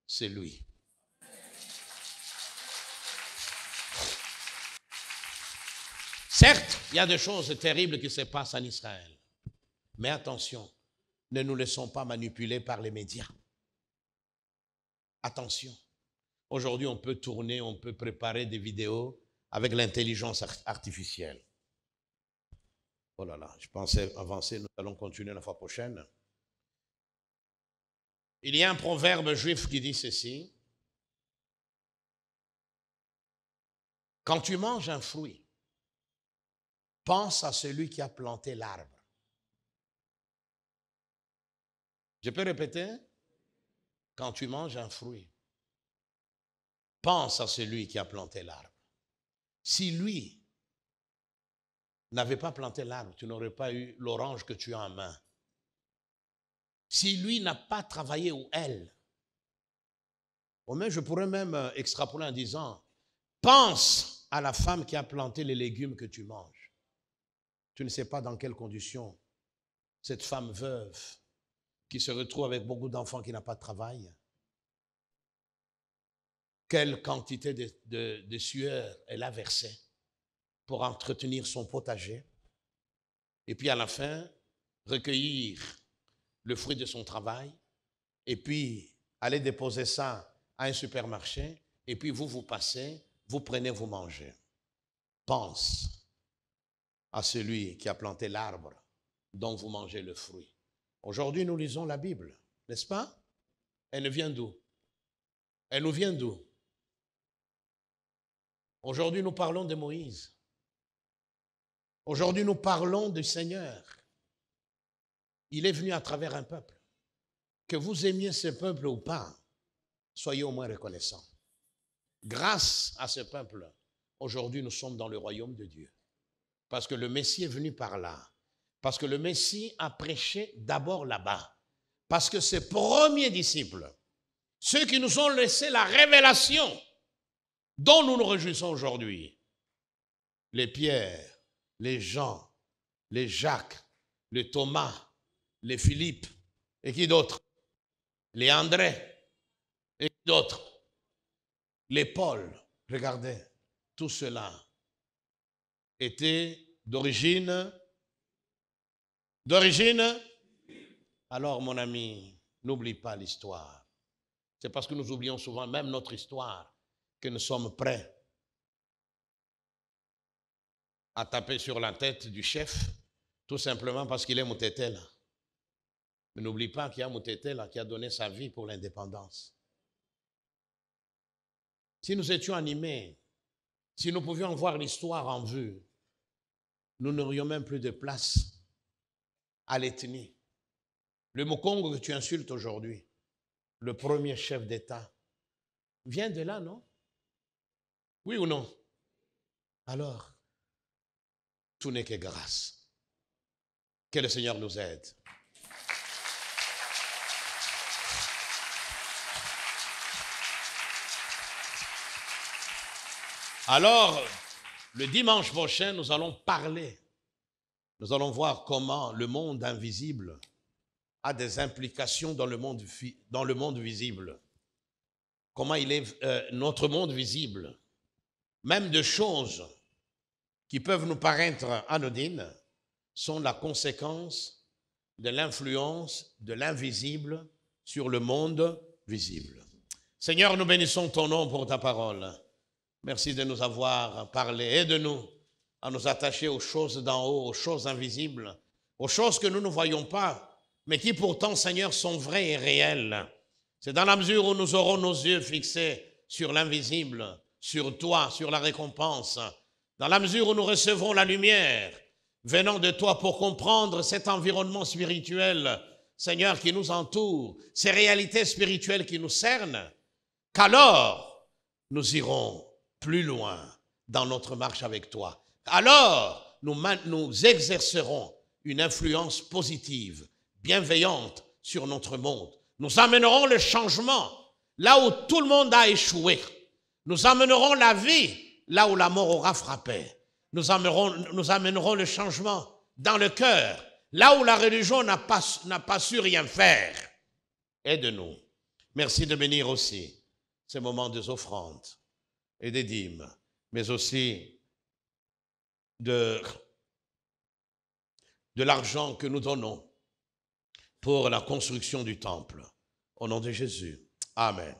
c'est lui. Certes, il y a des choses terribles qui se passent en Israël. Mais attention, ne nous laissons pas manipuler par les médias. Attention. Aujourd'hui, on peut tourner, on peut préparer des vidéos avec l'intelligence artificielle. Oh là là, je pensais avancer, nous allons continuer la fois prochaine. Il y a un proverbe juif qui dit ceci. Quand tu manges un fruit, pense à celui qui a planté l'arbre. Je peux répéter? Quand tu manges un fruit, pense à celui qui a planté l'arbre. Si lui n'avait pas planté l'arbre, tu n'aurais pas eu l'orange que tu as en main. Si lui n'a pas travaillé ou elle, je pourrais même extrapoler en disant, pense à la femme qui a planté les légumes que tu manges. Tu ne sais pas dans quelles conditions cette femme veuve qui se retrouve avec beaucoup d'enfants qui n'a pas de travail, quelle quantité de sueur elle a versé pour entretenir son potager, et puis à la fin, recueillir le fruit de son travail, et puis aller déposer ça à un supermarché, et puis vous passez, vous prenez, vous mangez. Pense à celui qui a planté l'arbre dont vous mangez le fruit. Aujourd'hui, nous lisons la Bible, n'est-ce pas? Elle nous vient d'où? Elle nous vient d'où? Aujourd'hui, nous parlons de Moïse. Aujourd'hui, nous parlons du Seigneur. Il est venu à travers un peuple. Que vous aimiez ce peuple ou pas, soyez au moins reconnaissants. Grâce à ce peuple, aujourd'hui, nous sommes dans le royaume de Dieu. Parce que le Messie est venu par là. Parce que le Messie a prêché d'abord là-bas. Parce que ses premiers disciples, ceux qui nous ont laissé la révélation dont nous nous réjouissons aujourd'hui, les Pierre, les Jean, les Jacques, les Thomas, les Philippe, et qui d'autres? Les André, et qui d'autres? Les Paul. Regardez, tout cela était d'origine. Alors mon ami, n'oublie pas l'histoire. C'est parce que nous oublions souvent même notre histoire que nous sommes prêts à taper sur la tête du chef, tout simplement parce qu'il est Moutété là. Mais n'oublie pas qu'il y a Moutété là qui a donné sa vie pour l'indépendance. Si nous étions animés, si nous pouvions voir l'histoire en vue, nous n'aurions même plus de place à l'ethnie. Le Mukongo que tu insultes aujourd'hui, le premier chef d'État, vient de là, non? Oui ou non? Alors, tout n'est que grâce. Que le Seigneur nous aide. Alors, le dimanche prochain, nous allons parler. Nous allons voir comment le monde invisible a des implications dans le monde visible. Comment il est notre monde visible. Même de choses qui peuvent nous paraître anodines sont la conséquence de l'influence de l'invisible sur le monde visible. Seigneur, nous bénissons ton nom pour ta parole. Merci de nous avoir parlé. Aide-nous à nous attacher aux choses d'en haut, aux choses invisibles, aux choses que nous ne voyons pas, mais qui pourtant, Seigneur, sont vraies et réelles. C'est dans la mesure où nous aurons nos yeux fixés sur l'invisible, sur toi, sur la récompense, dans la mesure où nous recevrons la lumière venant de toi pour comprendre cet environnement spirituel, Seigneur, qui nous entoure, ces réalités spirituelles qui nous cernent, qu'alors nous irons plus loin dans notre marche avec toi. Alors, nous exercerons une influence positive, bienveillante sur notre monde. Nous amènerons le changement là où tout le monde a échoué. Nous amènerons la vie là où la mort aura frappé. Nous amènerons le changement dans le cœur, là où la religion n'a pas su rien faire. Aide-nous. Merci de bénir aussi ces moments des offrandes et des dîmes, mais aussi de l'argent que nous donnons pour la construction du temple. Au nom de Jésus. Amen.